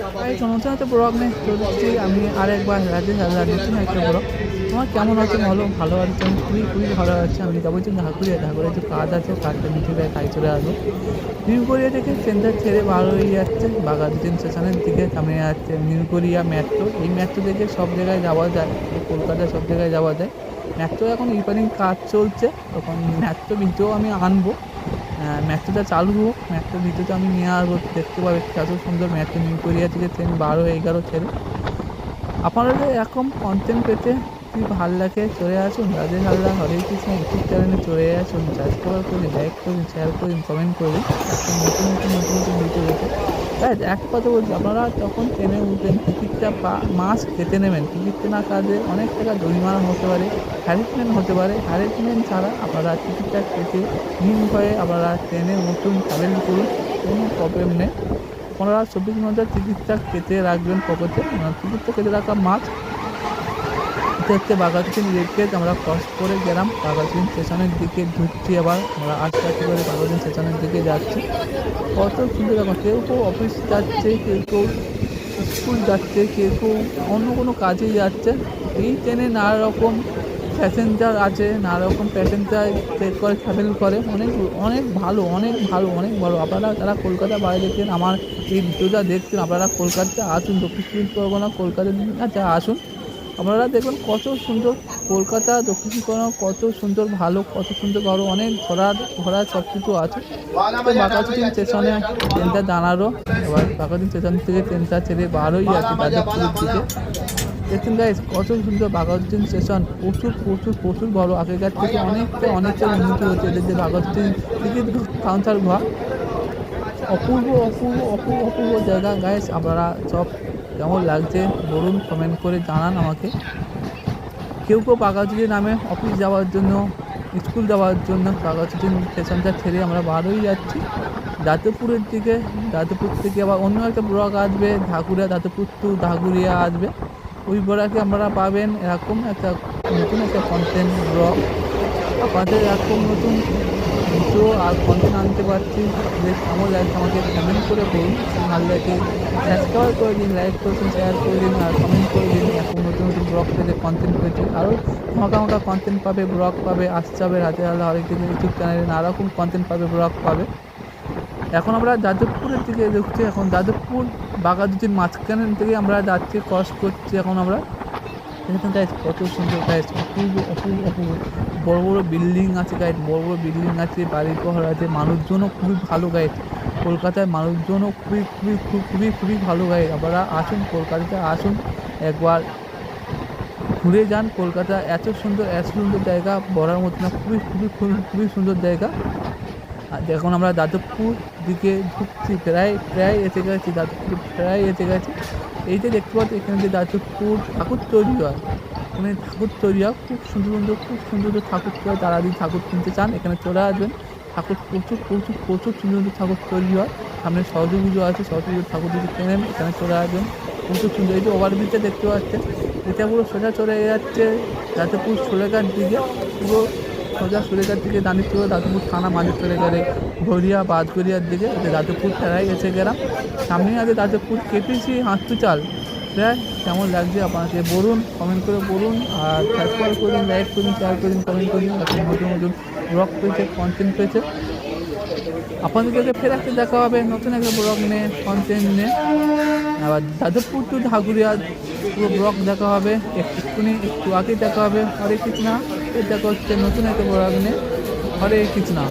তাই নতুন একটা ব্লগ নিয়ে চলছি আমি আরেকবার রাজেশ হালদার নতুন একটা ব্লগ। আমার কেমন আছে বলো? ভালো আছে, আমি খুবই খুবই ভালো আছি। আমি যাবো যে ঢাকুরিয়া একটু কাজ আছে, কাজটা মিটে যায় কাজ চলে আসবো। নিউগড়িয়া থেকে সেন্টার ছেড়ে বার হয়ে যাচ্ছে বাঘাযতীন স্টেশনের দিকে সামনে যাচ্ছে নিউগড়িয়া মেট্রো। এই মেট্রো থেকে সব জায়গায় যাওয়া যায়, কলকাতায় সব জায়গায় যাওয়া যায়। মেট্রো এখন ইদানিং কাজ চলছে, তখন মেট্রো ভিডিও আমি আনবো। মেট্রোটা চালু হোক, মেট্রো ভিডিওটা আমি নিয়ে আসবো। দেখতে পাবে কত সুন্দর মেট্রো নিউগড়িয়া থেকে ট্রেন 12-11 ছেড়ে। আপনারা এরকম কন্টেন্ট পেতে যদি ভালো লাগে চলে আসুন রাজেশ হালদার হরে কৃষ্ণ ইউটিউব চ্যানেলে চলে আসুন। সাবস্ক্রাইব করুন, লাইক করুন, শেয়ার করুন, কমেন্ট করুন। এখন নতুন নতুন নতুন নতুন ভিডিও দেখে তাই এক কথা বলছি, আপনারা তখন ট্রেনে উঠবেন টিকিটটা মাস্ক কেটে নেবেন। টিকিট না কাটলে অনেক টাকা জরিমানা হতে পারে, হ্যারাসমেন্ট হতে পারে। হ্যারাসমেন্ট ছাড়া আপনারা টিকিটটা কেটে নির্ভয়ে আপনারা ট্রেনে উঠুন, ট্রাভেল করুন, কোনো প্রবলেম নেই। আপনারা 24 ঘন্টা টিকিটটা কেটে রাখবেন পকেটে, টিকিটটা কেটে রাখা মাস্ক। এটা হচ্ছে বাঘাযতীন রেলগেট, আমরা ক্রস করে গেলাম বাঘাযতীন স্টেশনের দিকে ঢুকছি। আবার আমরা আস্তে আস্তে করে বাঘাযতীন স্টেশনের দিকে যাচ্ছি। কত সুন্দর দেখো, কেউ কেউ অফিস যাচ্ছে, কেউ কেউ স্কুল যাচ্ছে, কেউ কেউ অন্য কোনো কাজে যাচ্ছে। এই ট্রেনে নানা রকম প্যাসেঞ্জার আছে, নানা রকম প্যাসেঞ্জার ট্রেন করে ট্রাভেল করে। অনেক অনেক ভালো, অনেক ভালো, অনেক ভালো। আপনারা যারা কলকাতা বাইরে দেখছেন, আমার এই ভিডিওটা দেখছেন, আপনারা কলকাতাতে আসুন, দক্ষিণ চব্বিশ পরগনা কলকাতাতে আসুন। আপনারা দেখুন কত সুন্দর কলকাতা, দক্ষিণ চব্বিশ পরগনা কত সুন্দর ভালো, কত সুন্দর ভালো, অনেক ঘোরার সব কিছু আছে। বাঘাযতীন স্টেশনে ট্রেনটা দাঁড়ালো। এবার বাঘাযতীন স্টেশন থেকে ট্রেনটা ছেড়ে বারোই আছে যাদবপুরের দিকে। দেখুন গাইস কত সুন্দর বাঘাযতীন স্টেশন, প্রচুর প্রচুর প্রচুর বড়। আগেকার থেকে অনেকটা উন্নতি হচ্ছে এদের যে বাঘাযতীন টিকিট কাউন্টার ঘর। অপূর্ব অপূর্ব অপূর্ব অপূর্ব জায়গা গাইস। আপনারা সব কেমন লাগছে বলুন, কমেন্ট করে জানান আমাকে। কেউ কেউ বাঘাযতীন নামে অফিস যাওয়ার জন্য, স্কুল যাওয়ার জন্য বাঘাযতীন স্টেশনটা ছেড়ে আমরা বারোই যাচ্ছি যাদবপুরের দিকে। যাদবপুর থেকে আবার অন্য একটা ব্লক আসবে, যাদবপুর টু ঢাকুরিয়া আসবে। ওই ব্লকে আপনারা পাবেন এরকম একটা নতুন একটা কন্টেন্ট ব্লগ। আপনাদের এরকম নতুন ভিডিও আর কন্টেন্ট আনতে পারছি, বেশ কেমন লাগছে আমাকে কমেন্ট করে বলুন। ভালো লাগে সাবস্ক্রাইব করে দিন, লাইক করে দিন, শেয়ার করে দিন আর কমেন্ট করে দিন। এখন নতুন নতুন ব্লগ পেতে, কন্টেন্ট পেতে আরও মোটা কন্টেন্ট পাবে, ব্লগ পাবে, আসতে হবে রাজেশ হালদার হরেক কৃষ্ণ ইউটিউব চ্যানেলে নানা রকম কন্টেন্ট পাবে, ব্লগ পাবে। এখন আমরা যাদবপুরের দিকে ঢুকছি। এখন যাদবপুর বাঘাযতীন মাঝখানের থেকে আমরা যাচ্ছি, ক্রস করছি। এখন আমরা দেখেছেন গাইজ কত সুন্দর গাইজ, অপূর্ব অপূর্ব অপূর্ব। বড় বড় বিল্ডিং আছে গাইজ, বড় বড় বিল্ডিং আছে, বাড়িঘর আছে, মানুষজনও খুবই ভালো গাইজ। কলকাতায় মানুষজনও খুবই খুবই খুবই খুবই ভালো গাইজ। আপনারা আসুন, কলকাতাতে আসুন, একবার ঘুরে যান। কলকাতা এত সুন্দর জায়গা, বলার মতো না। খুবই খুবই খুবই খুবই সুন্দর জায়গা। আর এখন আমরা যাদবপুর দিকে ঢুকছি, প্রায় এসে গেছি, যাদবপুর প্রায় এসে গেছি। এই যে দেখতে পাচ্ছি এখানে যে যাদবপুর ঠাকুর তৈরি হয়, এখানে ঠাকুর তৈরি হয় খুব সুন্দর সুন্দর ঠাকুর তৈরি হয়। তারা যদি ঠাকুর কিনতে চান এখানে চলে আসবেন। ঠাকুর প্রচুর প্রচুর প্রচুর সুন্দর ঠাকুর তৈরি হয়। সামনে সরস্বতী পুজো আছে, সরস্বতী পুজোর ঠাকুর যদি কেনেন এখানে চলে আসবেন। প্রচুর সুন্দর। এই যে ওভারব্রিজটা দেখতে পাচ্ছেন, এটা পুরো সোজা চলে যাচ্ছে যাদবপুর সোলেঘাট দিকে। পুরো সোজা সোলেঘাট দিকে দাঁড়িয়ে ছিল যাদবপুর থানা মাঝে চলে গেলে বাজগড়িয়ার দিকে। যাদবপুর প্রায় এসে গেলাম। সামনেই আছে যাদবপুর কেপিসি হাসপাতাল। প্রায় কেমন লাগছে আপনাকে বলুন, কমেন্ট করে বলুন আর সাবস্ক্রাইব করুন, লাইক করুন, শেয়ার করুন, কমেন্ট করুন। এখন নতুন নতুন ব্লগ পেয়েছে, কন্টেন্ট পেয়েছে। আপনাদেরকে ফের একটা দেখা হবে নতুন একটা ব্লগ নিয়ে, কন্টেন্ট নিয়ে। আবার যাদবপুর টু ঢাকুরিয়া পুরো ব্লগ দেখা হবে, একটু আগে দেখা হবে। হরে কৃষ্ণা, দেখা হচ্ছে নতুন একটা ব্লগ নিয়ে। হরে কৃষ্ণা।